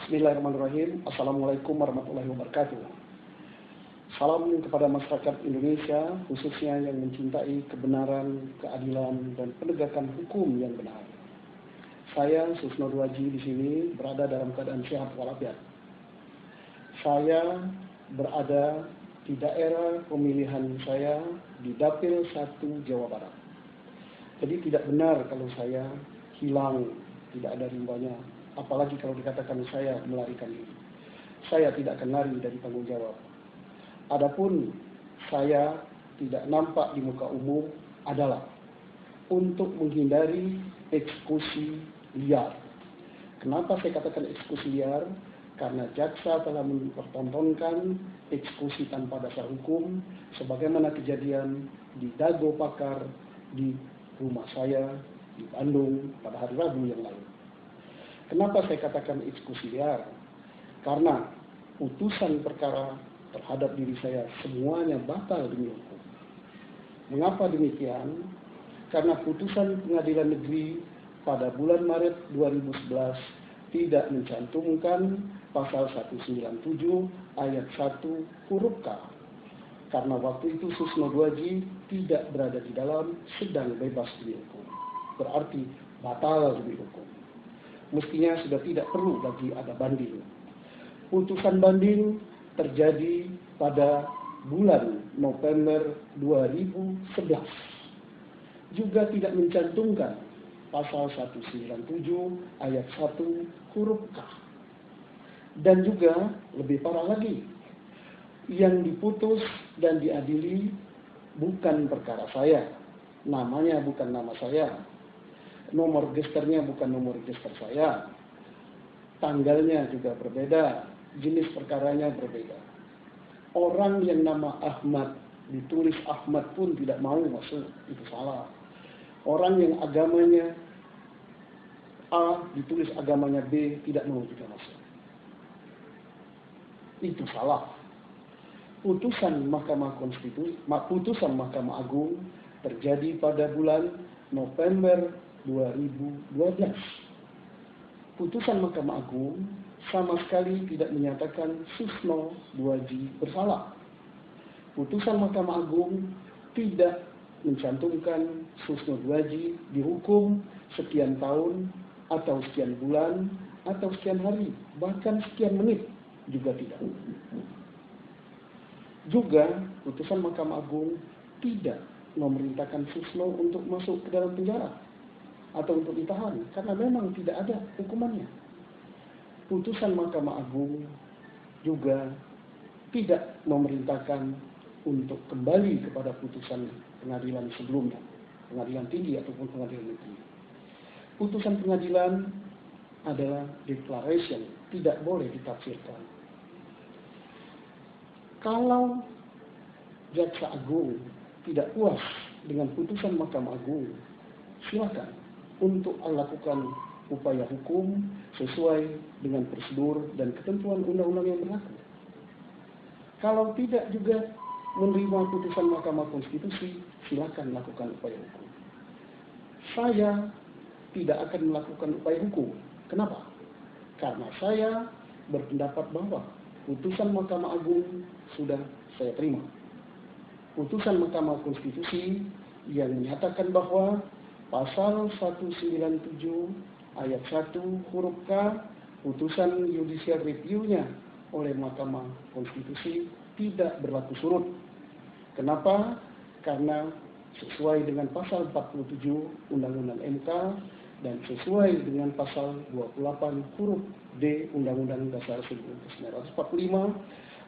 Bismillahirrahmanirrahim. Assalamualaikum warahmatullahi wabarakatuh. Salam kepada masyarakat Indonesia, khususnya yang mencintai kebenaran, keadilan, dan penegakan hukum yang benar. Saya Susno Dwaji di sini berada dalam keadaan sehat walafiat. Saya berada di daerah pemilihan saya di Dapil 1 Jawa Barat. Jadi tidak benar kalau saya hilang, tidak ada rimbanya. Apalagi kalau dikatakan saya melarikan diri. Saya tidak akan lari dari tanggung jawab. Adapun saya tidak nampak di muka umum adalah untuk menghindari eksekusi liar. Kenapa saya katakan eksekusi liar? Karena jaksa telah mempertontonkan eksekusi tanpa dasar hukum sebagaimana kejadian di Dago Pakar di rumah saya di Bandung pada hari Rabu yang lalu. Kenapa saya katakan eksekusi liar? Karena putusan perkara terhadap diri saya semuanya batal demi hukum. Mengapa demikian? Karena putusan pengadilan negeri pada bulan Maret 2011 tidak mencantumkan pasal 197 ayat 1 huruf K. Karena waktu itu Susno Dwaji tidak berada di dalam sedang bebas demi hukum. Berarti batal demi hukum. Mestinya sudah tidak perlu lagi ada banding. Putusan banding terjadi pada bulan November 2011. Juga tidak mencantumkan pasal 197 ayat 1 huruf K. Dan juga lebih parah lagi, yang diputus dan diadili bukan perkara saya. Namanya bukan nama saya. Nomor registernya bukan nomor register saya. Tanggalnya juga berbeda. Jenis perkaranya berbeda. Orang yang nama Ahmad ditulis Ahmad pun tidak mau masuk. Itu salah. Orang yang agamanya A ditulis agamanya B tidak mau juga masuk. Itu salah. Putusan Mahkamah Konstitusi, putusan Mahkamah Agung terjadi pada bulan November 2012. Putusan Mahkamah Agung sama sekali tidak menyatakan Susno Dwaji bersalah. Putusan Mahkamah Agung tidak mencantumkan Susno Dwaji dihukum sekian tahun atau sekian bulan atau sekian hari, bahkan sekian menit juga tidak. Juga putusan Mahkamah Agung tidak memerintahkan Susno untuk masuk ke dalam penjara atau untuk ditahan, karena memang tidak ada hukumannya. Putusan Mahkamah Agung juga tidak memerintahkan untuk kembali kepada putusan pengadilan sebelumnya, pengadilan tinggi ataupun pengadilan negeri. Putusan pengadilan adalah declaration, tidak boleh ditafsirkan. Kalau Jaksa Agung tidak puas dengan putusan Mahkamah Agung, silakan untuk melakukan upaya hukum sesuai dengan prosedur dan ketentuan undang-undang yang berlaku. Kalau tidak juga menerima putusan Mahkamah Konstitusi, silakan lakukan upaya hukum. Saya tidak akan melakukan upaya hukum. Kenapa? Karena saya berpendapat bahwa putusan Mahkamah Agung sudah saya terima. Putusan Mahkamah Konstitusi yang menyatakan bahwa pasal 197 ayat 1 huruf K, putusan judicial review-nya oleh Mahkamah Konstitusi tidak berlaku surut. Kenapa? Karena sesuai dengan pasal 47 Undang-Undang MK dan sesuai dengan pasal 28 huruf D Undang-Undang Dasar 1945,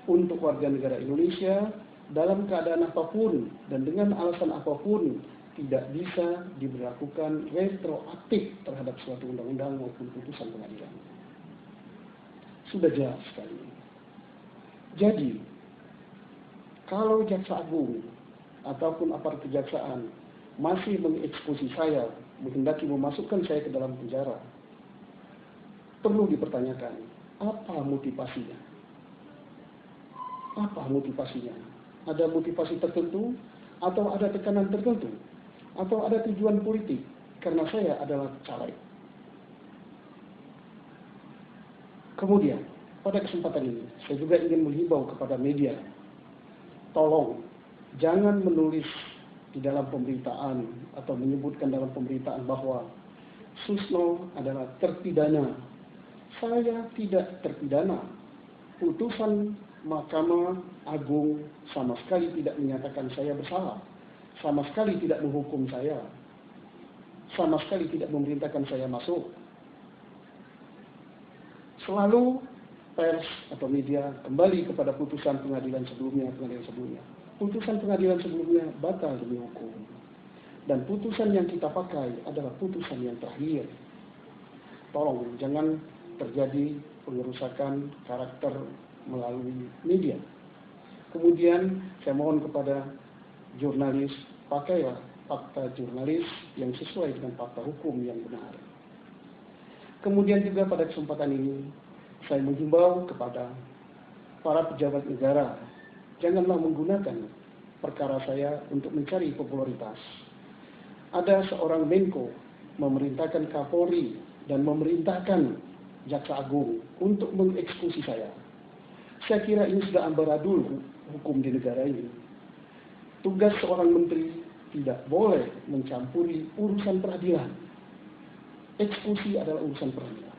untuk warga negara Indonesia dalam keadaan apapun dan dengan alasan apapun tidak bisa diberlakukan retroaktif terhadap suatu undang-undang maupun putusan pengadilan. Sudah jelas sekali. Jadi, kalau Jaksa Agung ataupun aparat kejaksaan masih mengeksekusi saya, menghendaki memasukkan saya ke dalam penjara, perlu dipertanyakan, apa motivasinya? Apa motivasinya? Ada motivasi tertentu atau ada tekanan tertentu? Atau ada tujuan politik? Karena saya adalah caleg. Kemudian, pada kesempatan ini, saya juga ingin menghimbau kepada media, tolong jangan menulis di dalam pemberitaan atau menyebutkan dalam pemberitaan bahwa Susno adalah terpidana. Saya tidak terpidana. Putusan Mahkamah Agung sama sekali tidak menyatakan saya bersalah, sama sekali tidak menghukum saya, sama sekali tidak memerintahkan saya masuk. Selalu pers atau media kembali kepada putusan pengadilan sebelumnya. Putusan pengadilan sebelumnya batal demi hukum. Dan putusan yang kita pakai adalah putusan yang terakhir. Tolong jangan terjadi pengerusakan karakter melalui media. Kemudian saya mohon kepada jurnalis, pakailah fakta jurnalis yang sesuai dengan fakta hukum yang benar. Kemudian juga pada kesempatan ini, saya menghimbau kepada para pejabat negara, janganlah menggunakan perkara saya untuk mencari popularitas. Ada seorang Menko memerintahkan Kapolri dan memerintahkan Jaksa Agung untuk mengeksekusi saya. Saya kira ini sudah ambaradul hukum di negara ini. Tugas seorang menteri tidak boleh mencampuri urusan peradilan. Eksekusi adalah urusan peradilan.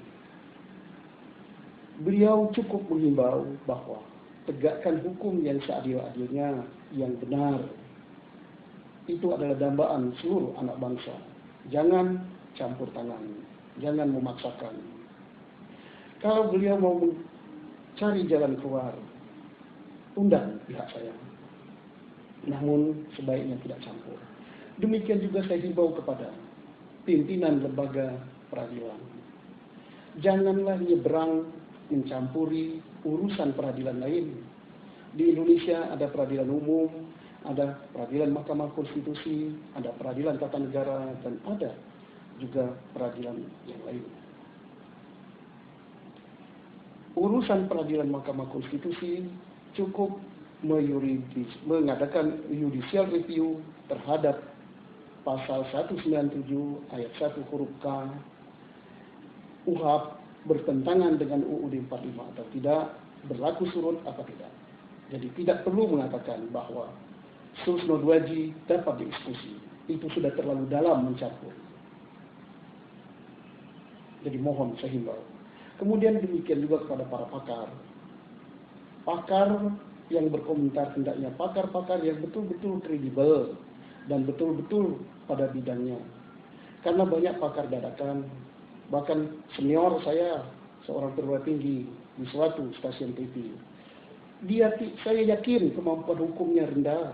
Beliau cukup menghimbau bahwa tegakkan hukum yang seadil-adilnya, yang benar. Itu adalah dambaan seluruh anak bangsa. Jangan campur tangan, jangan memaksakan. Kalau beliau mau mencari jalan keluar, undang pihak saya. Namun sebaiknya tidak campur. Demikian juga saya himbau kepada pimpinan lembaga peradilan. Janganlah nyebrang mencampuri urusan peradilan lain. Di Indonesia ada peradilan umum, ada peradilan Mahkamah Konstitusi, ada peradilan tata negara, dan ada juga peradilan yang lain. Urusan peradilan Mahkamah Konstitusi cukup mengadakan judicial review terhadap pasal 197 ayat 1 huruf K UHAP bertentangan dengan UUD 45 atau tidak, berlaku surut atau tidak. Jadi tidak perlu mengatakan bahwa Susno Dwaji dapat dieksekusi. Itu sudah terlalu dalam mencampur. Jadi mohon saya himbau. Kemudian demikian juga kepada para pakar. Pakar yang berkomentar hendaknya pakar-pakar yang betul-betul kredibel dan betul-betul pada bidangnya. Karena banyak pakar dadakan, bahkan senior saya, seorang perwira tinggi di suatu stasiun TV. Saya yakin kemampuan hukumnya rendah.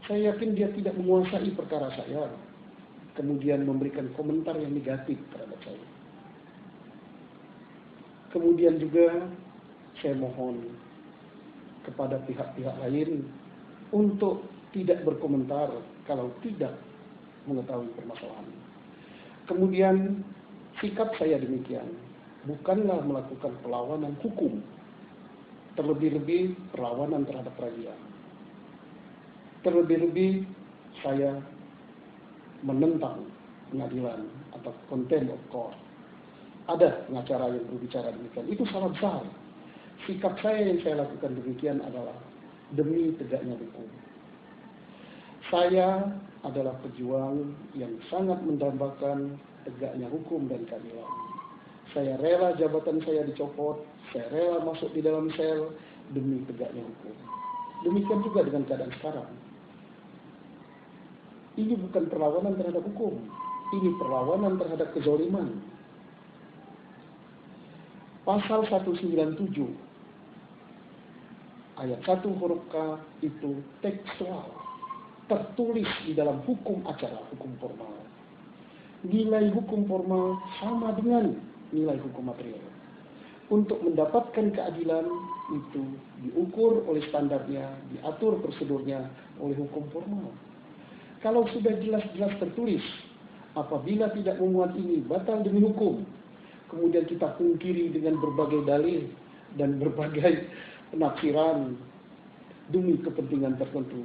Saya yakin dia tidak menguasai perkara saya. Kemudian memberikan komentar yang negatif terhadap saya. Kemudian juga saya mohon kepada pihak-pihak lain untuk tidak berkomentar kalau tidak mengetahui permasalahan. Kemudian sikap saya demikian, bukanlah melakukan perlawanan hukum, terlebih-lebih perlawanan terhadap peradilan. Terlebih-lebih saya menentang pengadilan atau contempt of court. Ada pengacara yang berbicara demikian, itu salah besar. Sikap saya yang saya lakukan demikian adalah demi tegaknya hukum. Saya adalah pejuang yang sangat mendambakan tegaknya hukum dan keadilan. Saya rela jabatan saya dicopot, saya rela masuk di dalam sel demi tegaknya hukum. Demikian juga dengan keadaan sekarang. Ini bukan perlawanan terhadap hukum, ini perlawanan terhadap kezaliman. Pasal 197 ayat 1 huruf K itu tekstual, tertulis di dalam hukum acara, hukum formal. Nilai hukum formal sama dengan nilai hukum material. Untuk mendapatkan keadilan itu diukur oleh standarnya, diatur prosedurnya oleh hukum formal. Kalau sudah jelas-jelas tertulis, apabila tidak memuat ini batal demi hukum, kemudian kita pungkiri dengan berbagai dalil dan berbagai penafsiran demi kepentingan tertentu.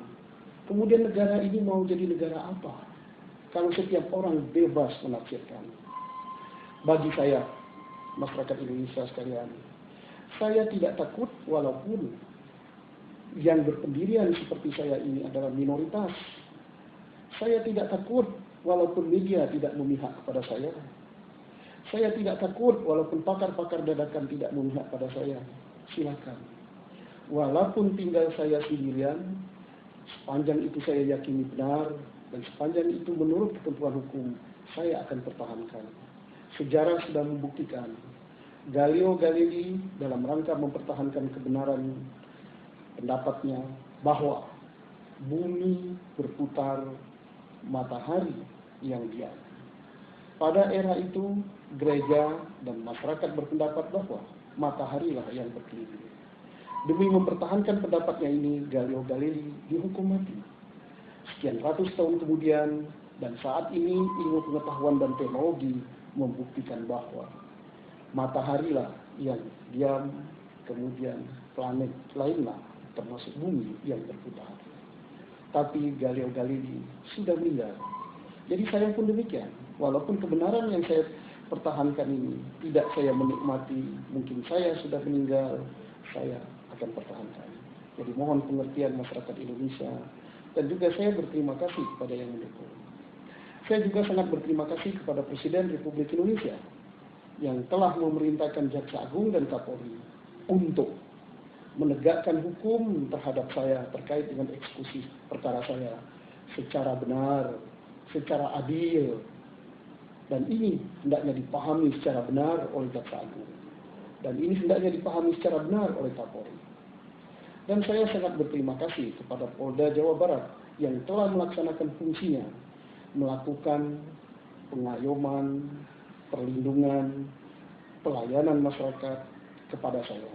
Kemudian negara ini mau jadi negara apa? Kalau setiap orang bebas menafsirkan. Bagi saya, masyarakat Indonesia sekalian. Saya tidak takut walaupun yang berpendirian seperti saya ini adalah minoritas. Saya tidak takut walaupun media tidak memihak kepada saya. Saya tidak takut walaupun pakar-pakar dadakan tidak memihak pada saya. Silakan. Walaupun tinggal saya sendirian, sepanjang itu saya yakini benar, dan sepanjang itu menurut ketentuan hukum, saya akan pertahankan. Sejarah sudah membuktikan, Galileo Galilei dalam rangka mempertahankan kebenaran pendapatnya bahwa bumi berputar, matahari yang diam. Pada era itu, gereja dan masyarakat berpendapat bahwa mataharilah yang berkeliling. Demi mempertahankan pendapatnya ini, Galileo Galilei dihukum mati. Sekian ratus tahun kemudian, dan saat ini ilmu pengetahuan dan teknologi membuktikan bahwa mataharilah yang diam, kemudian planet lainlah termasuk bumi yang berputar. Tapi Galileo Galilei sudah meninggal. Jadi saya pun demikian. Walaupun kebenaran yang saya pertahankan ini tidak saya menikmati, mungkin saya sudah meninggal, saya akan pertahankan. Jadi mohon pengertian masyarakat Indonesia, dan juga saya berterima kasih kepada yang mendukung. Saya juga sangat berterima kasih kepada Presiden Republik Indonesia yang telah memerintahkan Jaksa Agung dan Kapolri untuk menegakkan hukum terhadap saya terkait dengan eksekusi perkara saya secara benar, secara adil, dan ini hendaknya dipahami secara benar oleh Jaksa Agung, dan ini hendaknya dipahami secara benar oleh Kapolri. Dan saya sangat berterima kasih kepada Polda Jawa Barat yang telah melaksanakan fungsinya, melakukan pengayoman, perlindungan, pelayanan masyarakat kepada saya.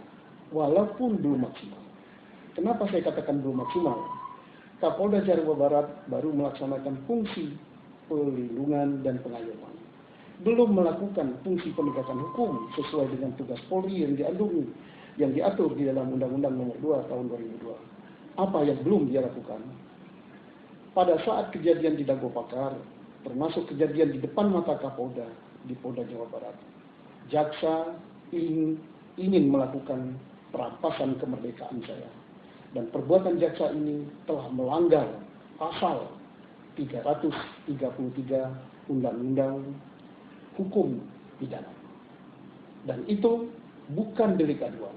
Walaupun belum maksimal. Kenapa saya katakan belum maksimal? Kapolda Jawa Barat baru melaksanakan fungsi perlindungan dan pengayoman. Belum melakukan fungsi penegakan hukum sesuai dengan tugas Polri yang diatur di dalam Undang-Undang Nomor 2 Tahun 2002. Apa yang belum dia lakukan? Pada saat kejadian di Dago Pakar, termasuk kejadian di depan mata Kapolda di Polda Jawa Barat, jaksa ingin melakukan perampasan kemerdekaan saya. Dan perbuatan jaksa ini telah melanggar pasal 333 Undang-Undang Hukum Pidana. Dan itu bukan delik aduan,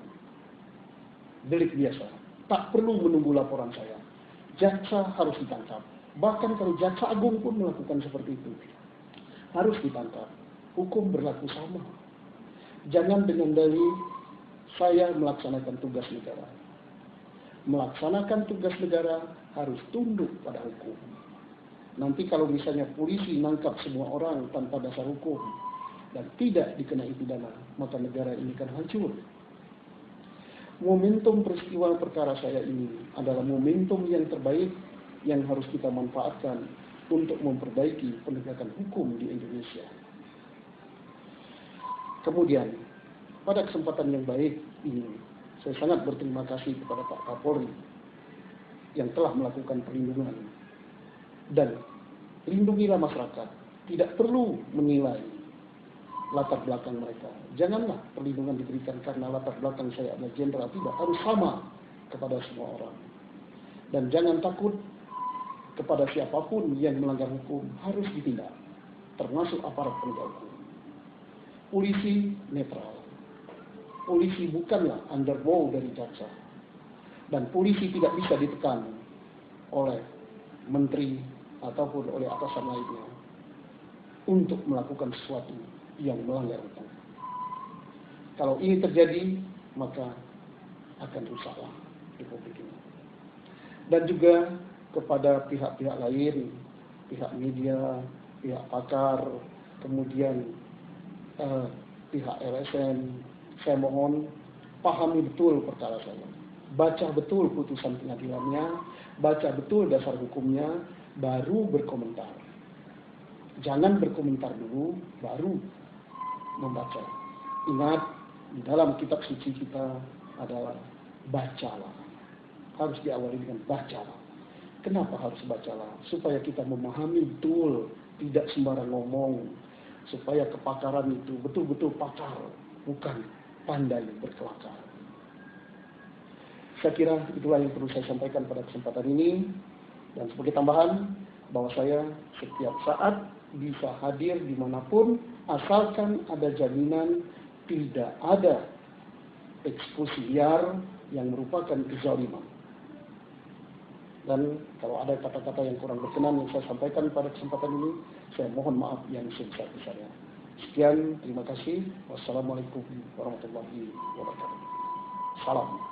delik biasa. Tak perlu menunggu laporan saya. Jaksa harus ditangkap. Bahkan kalau Jaksa Agung pun melakukan seperti itu, harus ditangkap. Hukum berlaku sama. Jangan dengan dalih saya melaksanakan tugas negara. Melaksanakan tugas negara harus tunduk pada hukum. Nanti kalau misalnya polisi nangkap semua orang tanpa dasar hukum dan tidak dikenai pidana, maka negara ini akan hancur. Momentum peristiwa perkara saya ini adalah momentum yang terbaik yang harus kita manfaatkan untuk memperbaiki penegakan hukum di Indonesia. Kemudian, pada kesempatan yang baik ini, saya sangat berterima kasih kepada Pak Kapolri yang telah melakukan perlindungan. Dan lindungilah masyarakat, tidak perlu menilai latar belakang mereka. Janganlah perlindungan diberikan karena latar belakang saya adalah jenderal, tidak, harus sama kepada semua orang. Dan jangan takut kepada siapapun yang melanggar hukum, harus ditindak, termasuk aparat penegak hukum. Polisi netral. Polisi bukanlah underbow dari jaksa. Dan polisi tidak bisa ditekan oleh menteri ataupun oleh atasan lainnya untuk melakukan sesuatu yang melanggar hukum. Kalau ini terjadi, maka akan rusaklah Republik ini. Dan juga kepada pihak-pihak lain, pihak media, pihak pakar, kemudian pihak LSM, saya mohon pahami betul perkara saya. Baca betul putusan pengadilannya, baca betul dasar hukumnya, baru berkomentar. Jangan berkomentar dulu, baru membaca. Ingat, di dalam kitab suci kita adalah bacalah. Harus diawali dengan bacalah. Kenapa harus bacalah? Supaya kita memahami betul, tidak sembarang ngomong. Supaya kepakaran itu betul-betul pakar. bukan pandai berkelakar. Saya kira itulah yang perlu saya sampaikan pada kesempatan ini. Dan sebagai tambahan, bahwa saya setiap saat bisa hadir dimanapun, asalkan ada jaminan tidak ada eksekusi liar yang merupakan kezaliman. Dan kalau ada kata-kata yang kurang berkenan yang saya sampaikan pada kesempatan ini, saya mohon maaf yang sebesar-besarnya. Sekian, terima kasih. Wassalamualaikum warahmatullahi wabarakatuh. Salam.